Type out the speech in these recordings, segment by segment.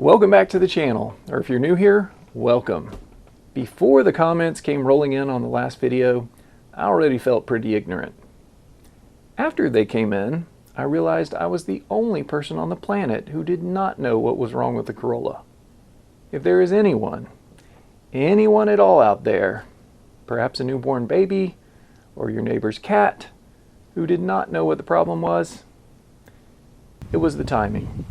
Welcome back to the channel, or if you're new here, welcome. Before the comments came rolling in on the last video, I already felt pretty ignorant. After they came in, I realized I was the only person on the planet who did not know what was wrong with the Corolla. If there is anyone at all out there, perhaps a newborn baby or your neighbor's cat, who did not know what the problem was, it was the timing.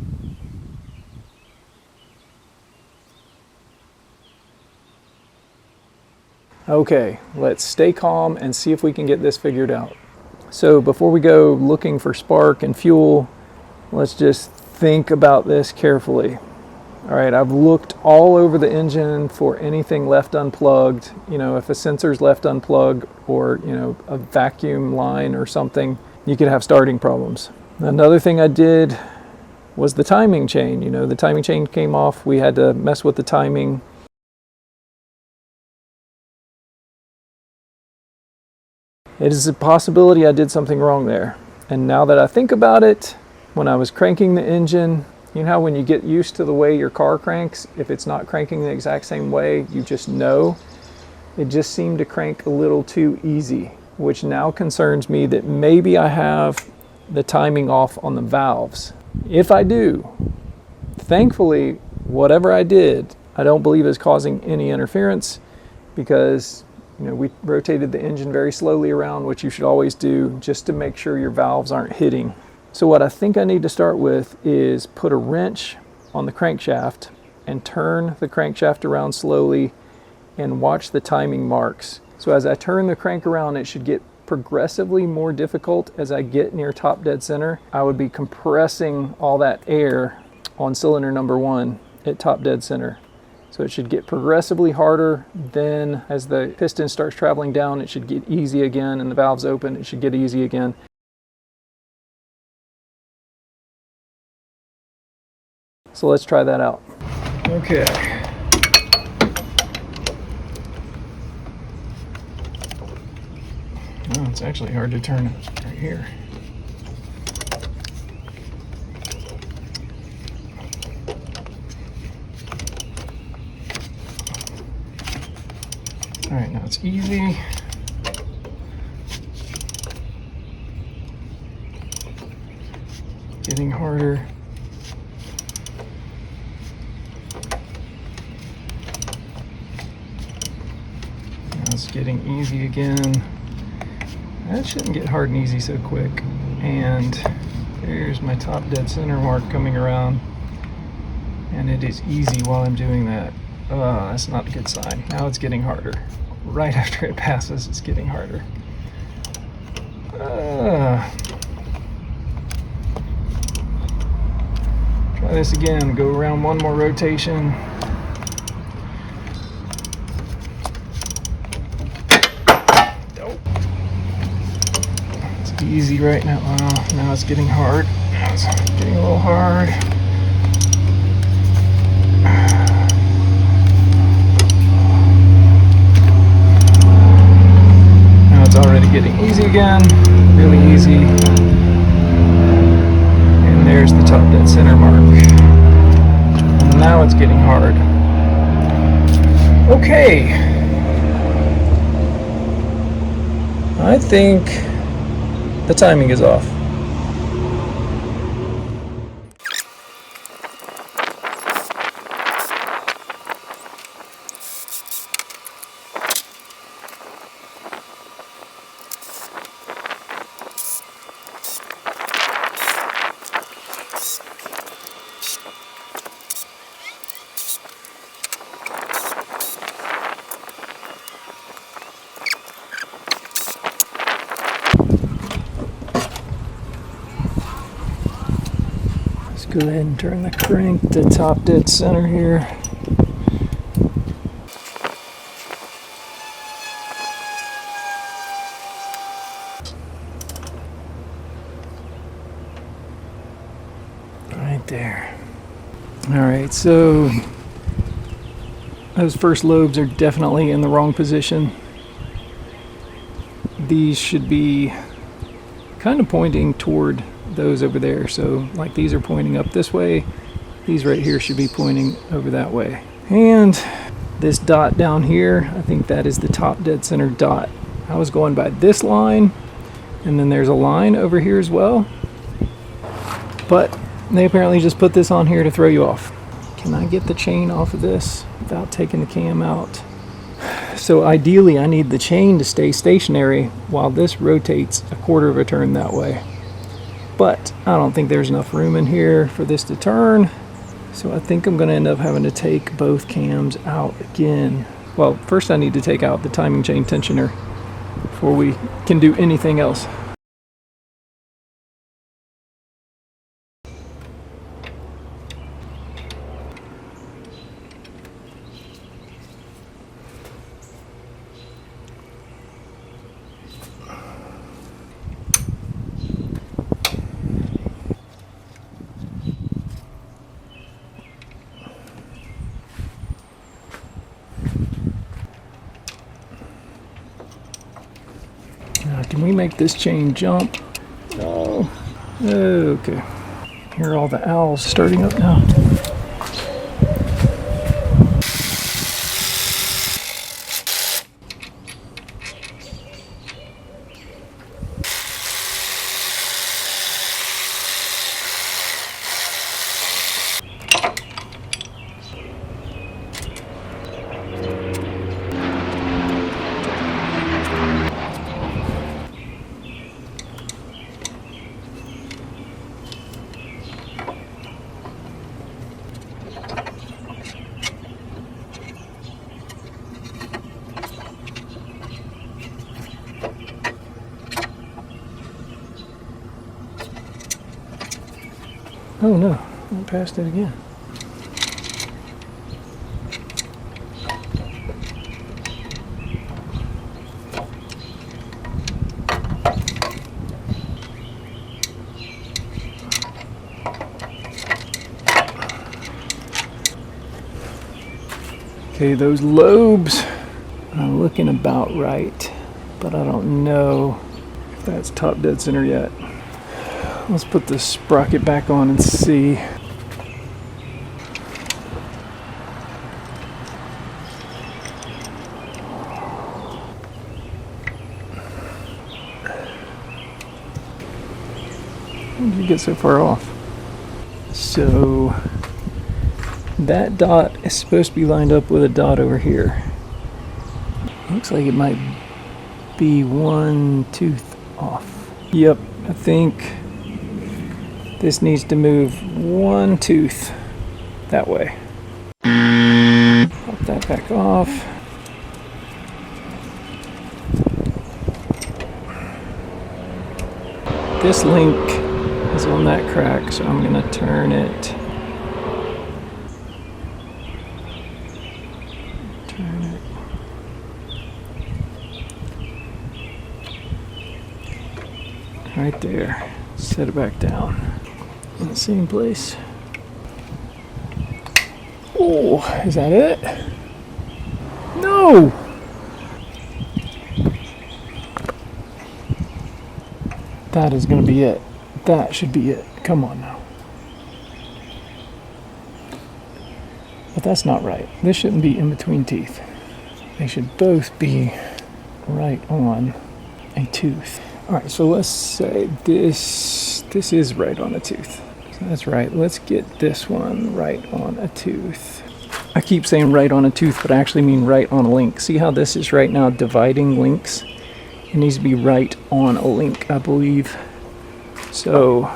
Okay, let's stay calm and see if we can get this figured out. So before we go looking for spark and fuel, let's just think about this carefully. All right, I've looked all over the engine for anything left unplugged. You know, if a sensor's left unplugged or, a vacuum line or something, you could have starting problems. Another thing I did was the timing chain. The timing chain came off. We had to mess with the timing. It is a possibility I did something wrong there. And now that I think about it, when I was cranking the engine, you know how when you get used to the way your car cranks, if it's not cranking the exact same way, you just know? It just seemed to crank a little too easy, which now concerns me that maybe I have the timing off on the valves. If I do, thankfully, whatever I did, I don't believe is causing any interference because we rotated the engine very slowly around, which you should always do just to make sure your valves aren't hitting. So what I think I need to start with is put a wrench on the crankshaft and turn the crankshaft around slowly and watch the timing marks. So as I turn the crank around, it should get progressively more difficult as I get near top dead center. I would be compressing all that air on cylinder number 1 at top dead center. So it should get progressively harder. Then as the piston starts traveling down, it should get easy again, and the valves open, it should get easy again. So let's try that out. Okay. Oh, it's actually hard to turn it right here. All right, now it's easy. Getting harder. Now it's getting easy again. That shouldn't get hard and easy so quick. And there's my top dead center mark coming around. And it is easy while I'm doing that. That's not a good sign. Now it's getting harder. Right after it passes, it's getting harder. Try this again. Go around one more rotation. It's easy right now. Now it's getting hard. Now it's getting a little hard. Already getting easy again, really easy. And there's the top dead center mark. And now it's getting hard. Okay. I think the timing is off. Go ahead and turn the crank to top dead center here. Right there. All right, so those first lobes are definitely in the wrong position. These should be kind of pointing toward those over there. So like these are pointing up this way, these right here should be pointing over that way. And this dot down here, I think that is the top dead center dot. I was going by this line, and then there's a line over here as well. But they apparently just put this on here to throw you off. Can I get the chain off of this without taking the cam out? So ideally I need the chain to stay stationary while this rotates a quarter of a turn that way. But I don't think there's enough room in here for this to turn. So I think I'm gonna end up having to take both cams out again. Well, first I need to take out the timing chain tensioner before we can do anything else. Now, can we make this chain jump? No. Okay. Here are all the owls starting up now. Oh no, I passed it again. Okay, those lobes are looking about right, but I don't know if that's top dead center yet. Let's put the sprocket back on and see. How did you get so far off? So that dot is supposed to be lined up with a dot over here. Looks like it might be one tooth off. Yep, I think this needs to move one tooth that way. Pop that back off. This link is on that crack, so I'm gonna turn it. Turn it. Right there. Set it back down. In the same place. Oh, is that it? No! That is going to be it. That should be it. Come on now. But that's not right. This shouldn't be in between teeth. They should both be right on a tooth. Alright, so let's say this is right on a tooth. So that's right. Let's get this one right on a tooth. I keep saying right on a tooth, but I actually mean right on a link. See how this is right now dividing links? It needs to be right on a link, I believe. So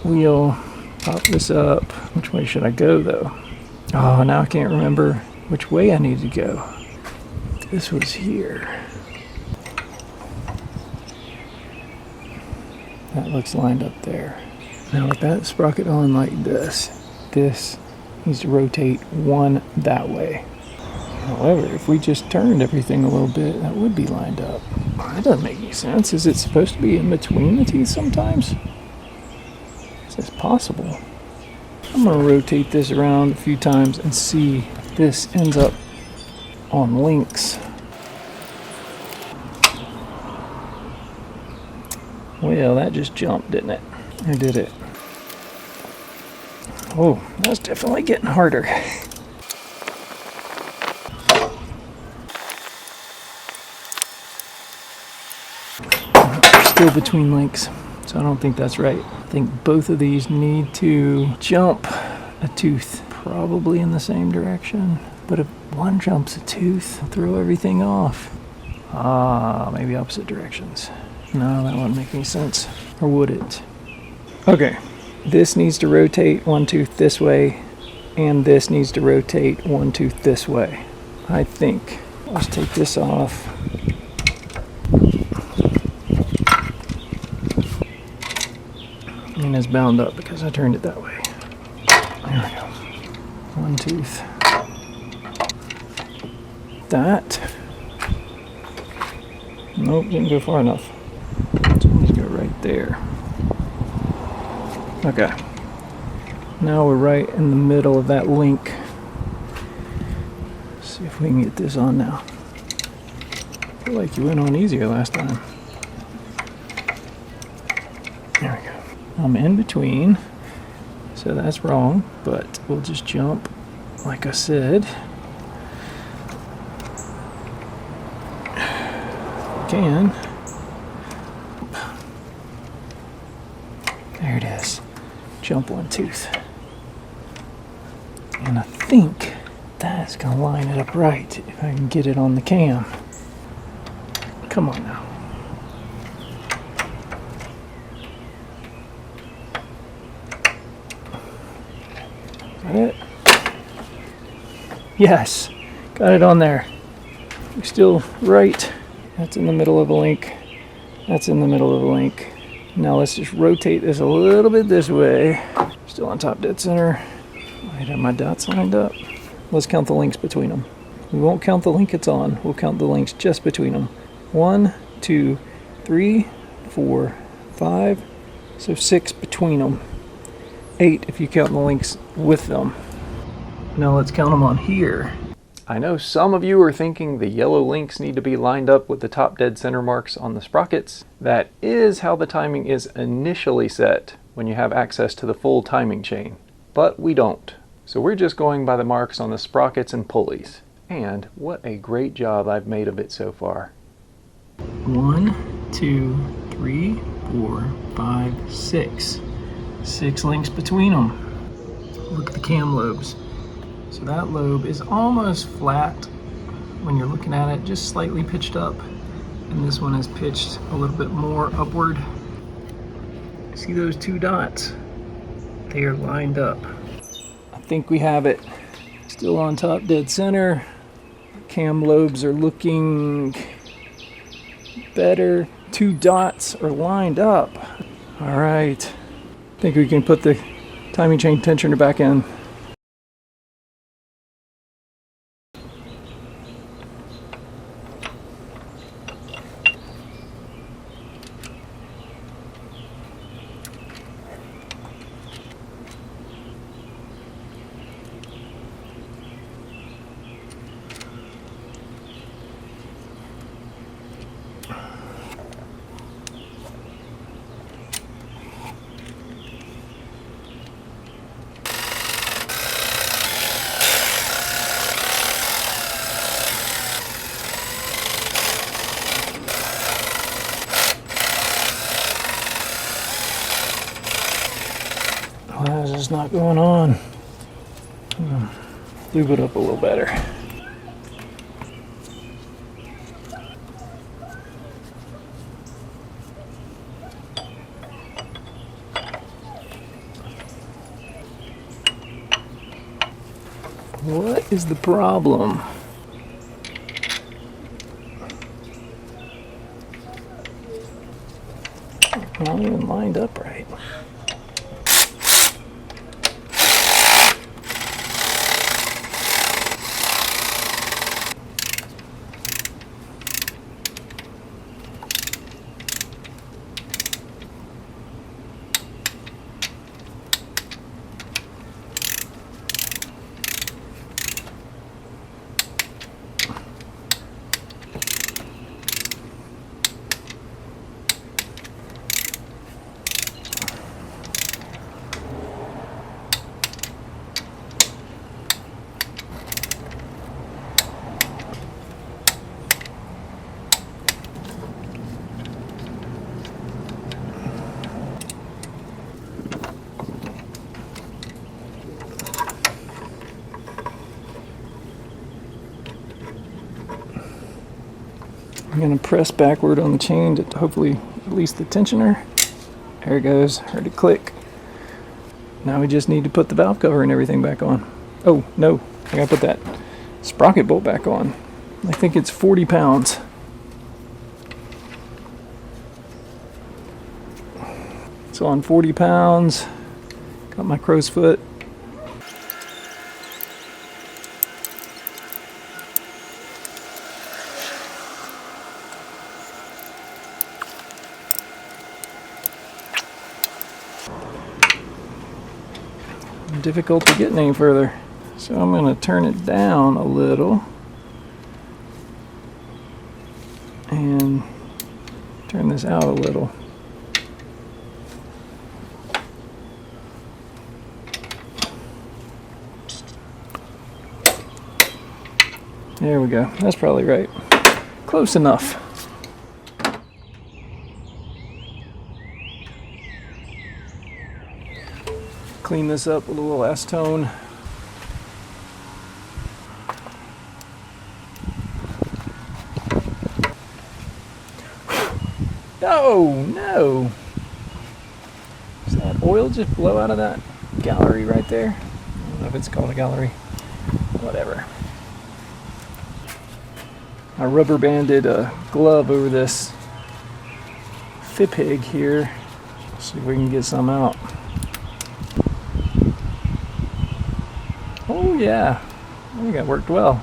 we'll pop this up. Which way should I go though? Oh, now I can't remember which way I need to go. This was here. That looks lined up there. Now with that sprocket on like this needs to rotate one that way. However, if we just turned everything a little bit, that would be lined up. That doesn't make any sense. Is it supposed to be in between the teeth sometimes? Is this possible? I'm going to rotate this around a few times and see if this ends up on links. Well, that just jumped, didn't it? Or did it? Oh, that's definitely getting harder. Still between links, so I don't think that's right. I think both of these need to jump a tooth, probably in the same direction. But if one jumps a tooth, it'll throw everything off. Maybe opposite directions. No, that wouldn't make any sense. Or would it? Okay, this needs to rotate one tooth this way, and this needs to rotate one tooth this way. I think. Let's take this off. And it's bound up because I turned it that way. There we go. One tooth. That. Nope, didn't go far enough. So let's go right there. Okay. Now we're right in the middle of that link. Let's see if we can get this on now. I feel like you went on easier last time. There we go. I'm in between, so that's wrong, but we'll just jump like I said. Can. There it is. Jump one tooth. And I think that's gonna line it up right if I can get it on the cam. Come on now. It. Yes, got it on there. We're still right. That's in the middle of a link. That's in the middle of a link. Now let's just rotate this a little bit this way. Still on top dead center. I have my dots lined up. Let's count the links between them. We won't count the link it's on. We'll count the links just between them. 1, 2, 3, 4, 5. So 6 between them. 8 if you count the links with them. Now let's count them on here. I know some of you are thinking the yellow links need to be lined up with the top dead center marks on the sprockets. That is how the timing is initially set when you have access to the full timing chain. But we don't. So we're just going by the marks on the sprockets and pulleys. And what a great job I've made of it so far. 1, 2, 3, 4, 5, 6. 6 links between them. Look at the cam lobes. So that lobe is almost flat when you're looking at it, just slightly pitched up. And this one is pitched a little bit more upward. See those 2 dots? They are lined up. I think we have it. Still on top dead center. Cam lobes are looking better. 2 dots are lined up. All right. I think we can put the timing chain tensioner back in. Why is this not going on? Lube it up a little better. What is the problem? Not even lined up right. I'm going to press backward on the chain to hopefully release the tensioner. There it goes. Heard it click. Now we just need to put the valve cover and everything back on. Oh, no. I got to put that sprocket bolt back on. I think it's 40 pounds. So on 40 pounds, got my crow's foot. Difficult to get any further. So I'm going to turn it down a little and turn this out a little. There we go. That's probably right. Close enough. Clean this up with a little acetone. Oh no! Does that oil just blow out of that gallery right there? I don't know if it's called a gallery. Whatever. I rubber banded a glove over this FIPIG here. See if we can get some out. Oh yeah, I think that worked well.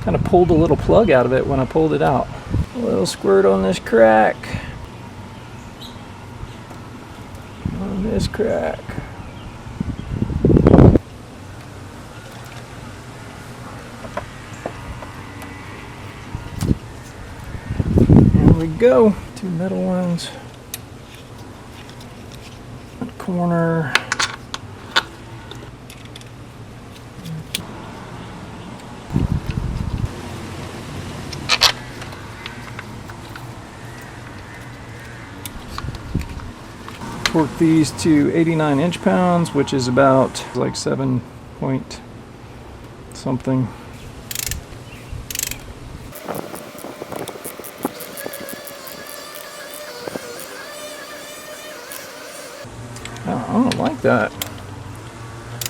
Kind of pulled a little plug out of it when I pulled it out. A little squirt on this crack. On this crack. There we go. 2 metal ones. Corner. Torque these to 89 inch-pounds, which is about like 7 point something. Oh, I don't like that.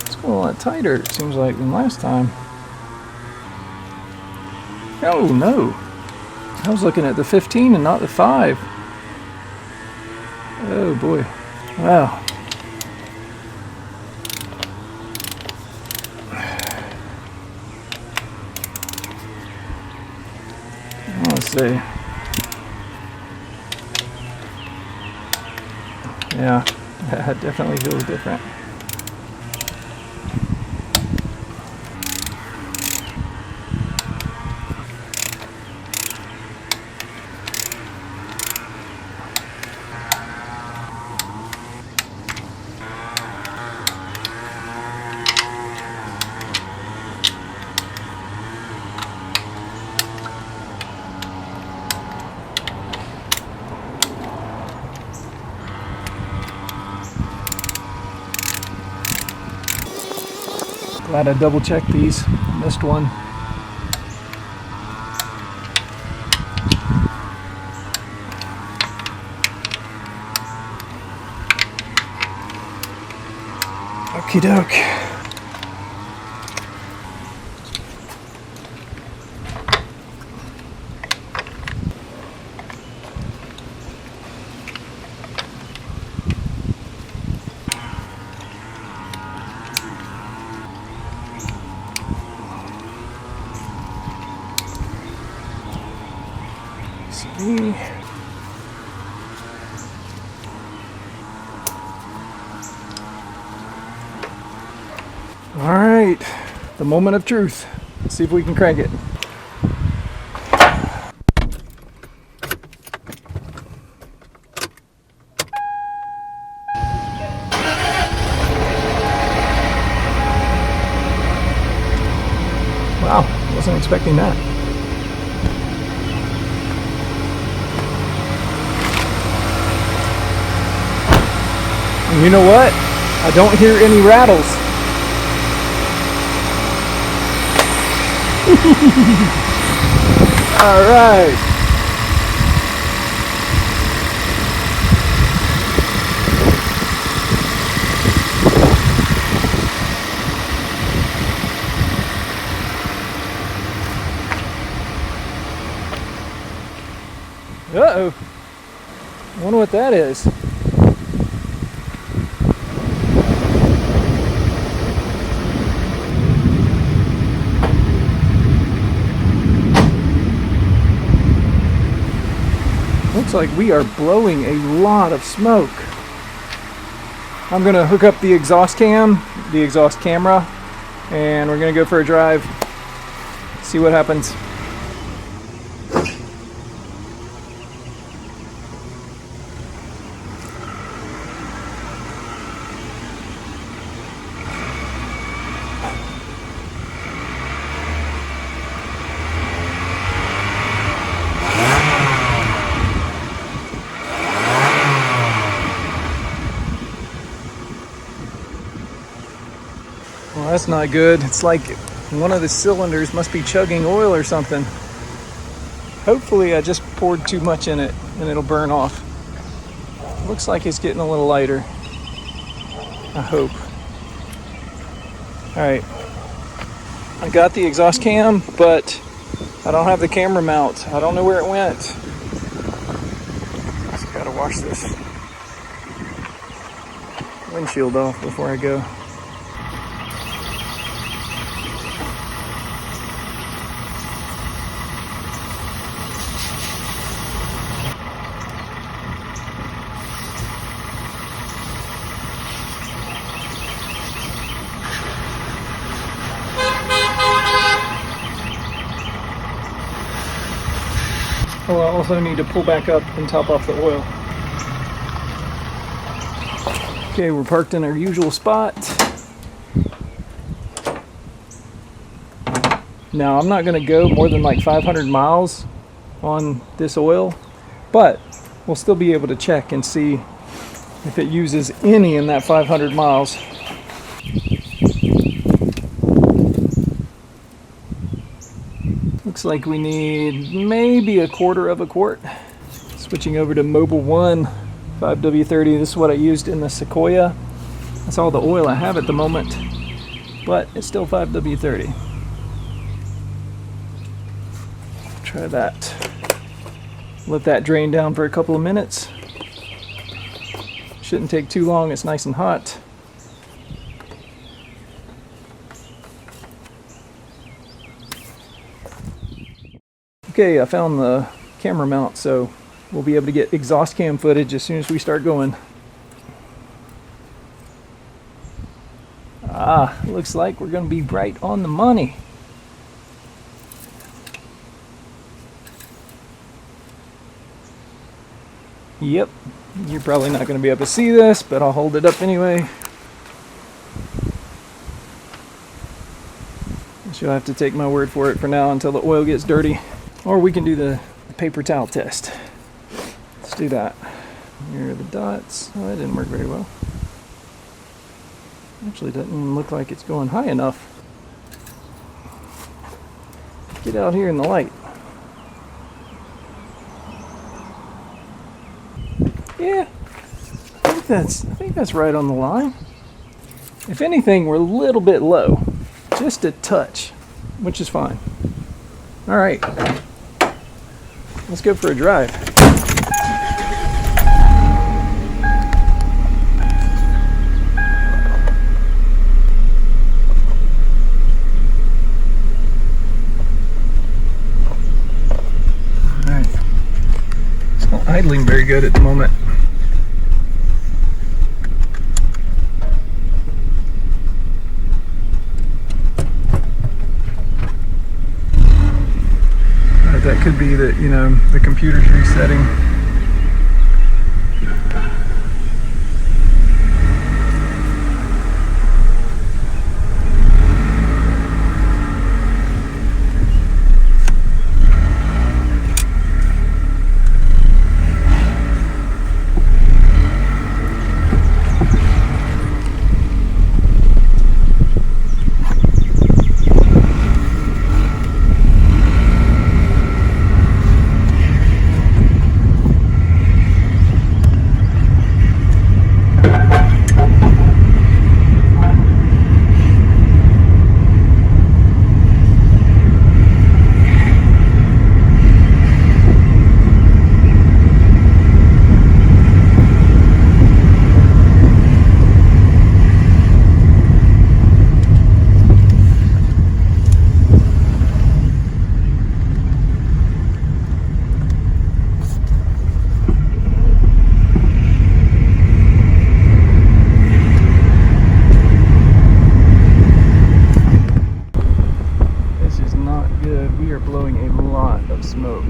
It's going a lot tighter, it seems like, than last time. Oh no! I was looking at the 15 and not the 5. Oh boy. Wow. Let's see. Yeah, that definitely feels different. Glad I double checked these. Missed one. Okie doke. See. All right, the moment of truth. Let's see if we can crank it. Wow, wasn't expecting that. And you know what? I don't hear any rattles. All right. Uh-oh. I wonder what that is. Looks like we are blowing a lot of smoke. I'm gonna hook up the exhaust camera, and we're gonna go for a drive, see what happens. Well, that's not good. It's like one of the cylinders must be chugging oil or something. Hopefully I just poured too much in it and it'll burn off. Looks like it's getting a little lighter. I hope. Alright. I got the exhaust cam, but I don't have the camera mount. I don't know where it went. Just gotta wash this windshield off before I go. Oh, I also need to pull back up and top off the oil. Okay, we're parked in our usual spot. Now, I'm not going to go more than like 500 miles on this oil, but we'll still be able to check and see if it uses any in that 500 miles. Looks like we need maybe 1/4 of a quart. Switching over to Mobil 1 5W30. This is what I used in the Sequoia. That's all the oil I have at the moment, but it's still 5W30. Try that. Let that drain down for a couple of minutes. Shouldn't take too long. It's nice and hot. Okay, I found the camera mount, so we'll be able to get exhaust cam footage as soon as we start going. Looks like we're going to be right on the money. Yep, you're probably not going to be able to see this, but I'll hold it up anyway. You'll have to take my word for it for now until the oil gets dirty. Or we can do the paper towel test. Let's do that. Here are the dots. Oh, that didn't work very well. Actually, doesn't even look like it's going high enough. Get out here in the light. Yeah, I think that's right on the line. If anything, we're a little bit low. Just a touch, which is fine. All right, let's go for a drive. All right, it's not idling very good at the moment. That could be that, you know, the computer's resetting. are blowing a lot of smoke.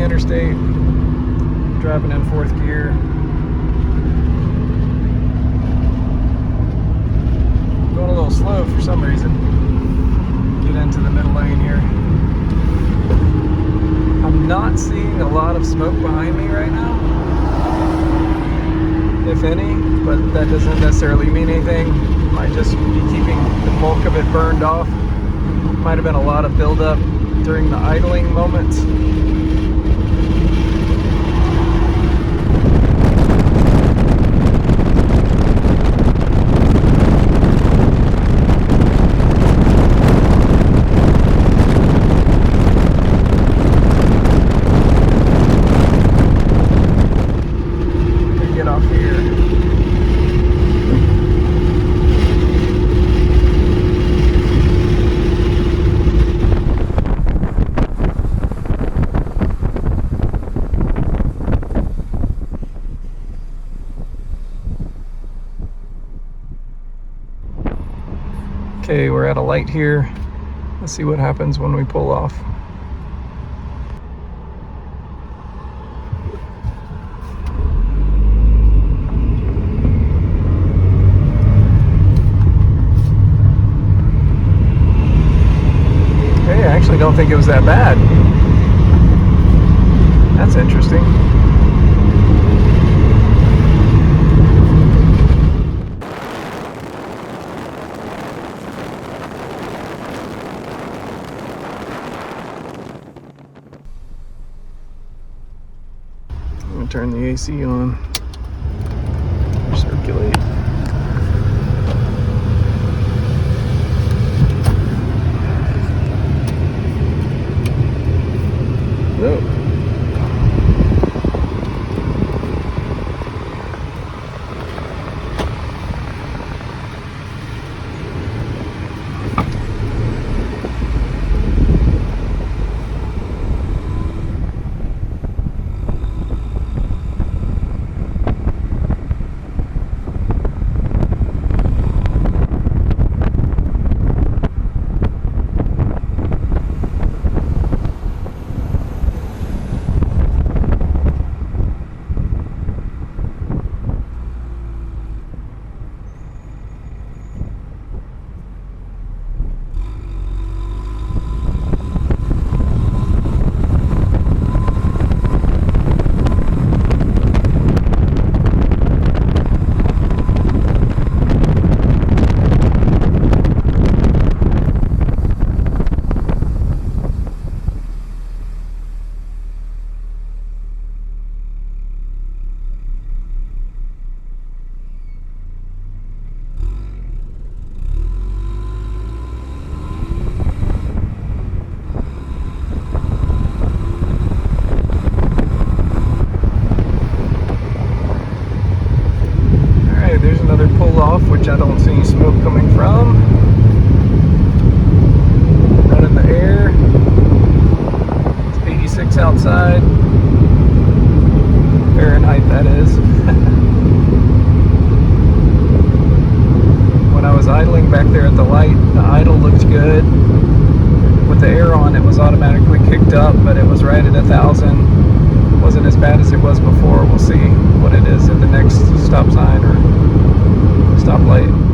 interstate, driving in fourth gear. Going a little slow for some reason. Get into the middle lane here. I'm not seeing a lot of smoke behind me right now, if any, but that doesn't necessarily mean anything. Might just be keeping the bulk of it burned off. Might have been a lot of buildup during the idling moments. Get off here. Okay, we're at a light here. Let's see what happens when we pull off. Hey, I actually don't think it was that bad. That's interesting. I'm gonna turn the AC on. Circulate. Nope. there's another pull off, which I don't see any smoke coming from. Running the air. It's 86 outside. Fahrenheit, that is. When I was idling back there at the light, the idle looked good. With the air on, it was automatically kicked up, but it was right at 1,000. Wasn't as bad as it was before. We'll see what it is at the next stop sign or stoplight.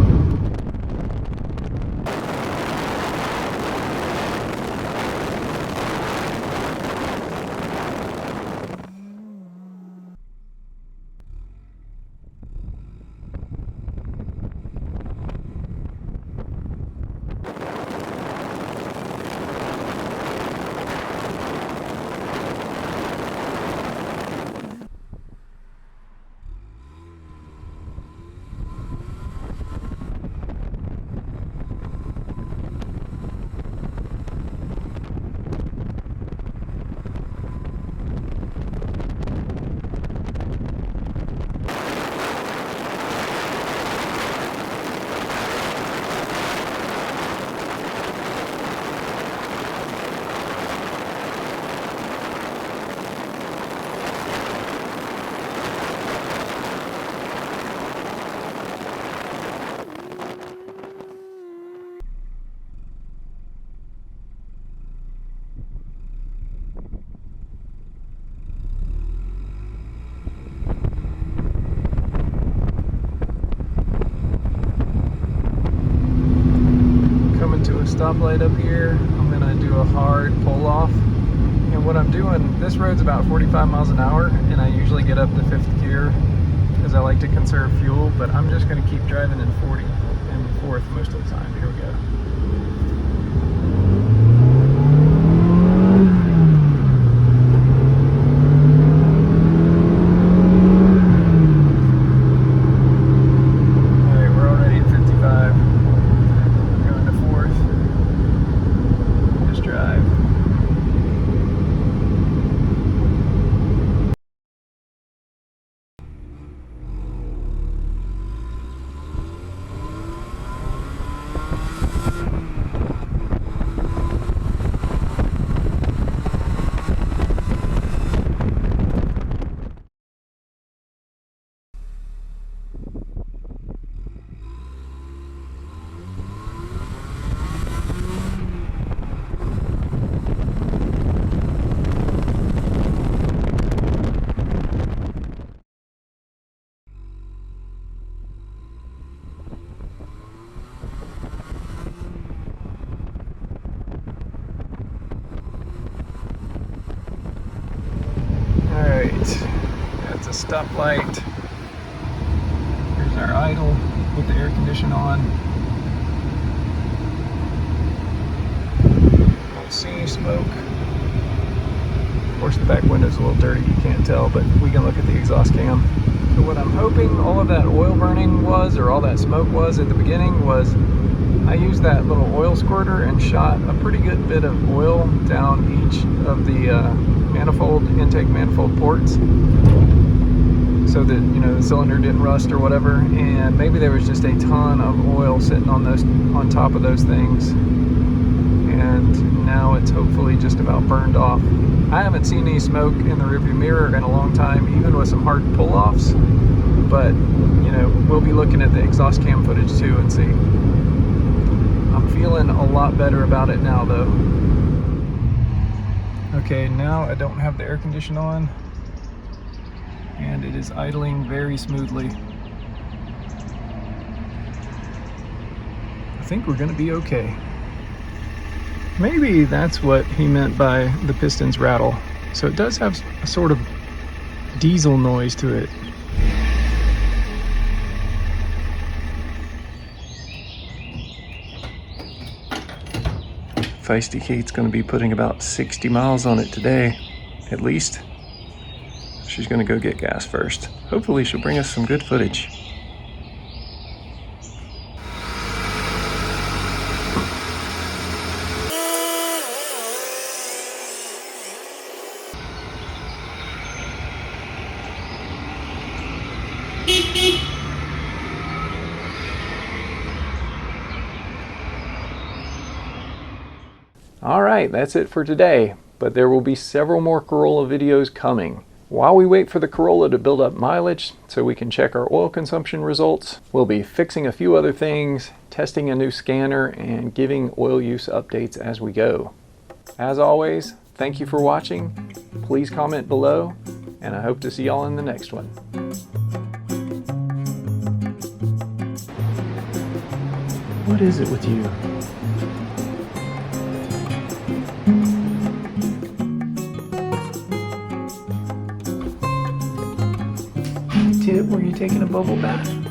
Stoplight up here. I'm gonna do a hard pull off, and what I'm doing, this road's about 45 miles an hour, and I usually get up to 5th gear because I like to conserve fuel, but I'm just gonna keep driving in 40 and 4th most of the time. Here we go. That's a stoplight. Here's our idle with the air conditioner on. Don't see any smoke. Of course, the back window's a little dirty, you can't tell, but we can look at the exhaust cam. So what I'm hoping all of that oil burning was, or all that smoke was at the beginning, was I used that little oil squirter and shot a pretty good bit of oil down each of the intake manifold ports, so that, you know, the cylinder didn't rust or whatever. And maybe there was just a ton of oil sitting on top of those things, and now it's hopefully just about burned off. I haven't seen any smoke in the rearview mirror in a long time, even with some hard pull-offs, but, you know, we'll be looking at the exhaust cam footage too and see. I'm feeling a lot better about it now though. Okay, now I don't have the air conditioner on, and it is idling very smoothly. I think we're gonna be okay. Maybe that's what he meant by the pistons rattle. So it does have a sort of diesel noise to it. Feisty Kate's going to be putting about 60 miles on it today, at least. She's going to go get gas first. Hopefully she'll bring us some good footage. Alright, that's it for today, but there will be several more Corolla videos coming. While we wait for the Corolla to build up mileage so we can check our oil consumption results, we'll be fixing a few other things, testing a new scanner, and giving oil use updates as we go. As always, thank you for watching. Please comment below, and I hope to see y'all in the next one. What is it with you? Tip, were you taking a bubble bath?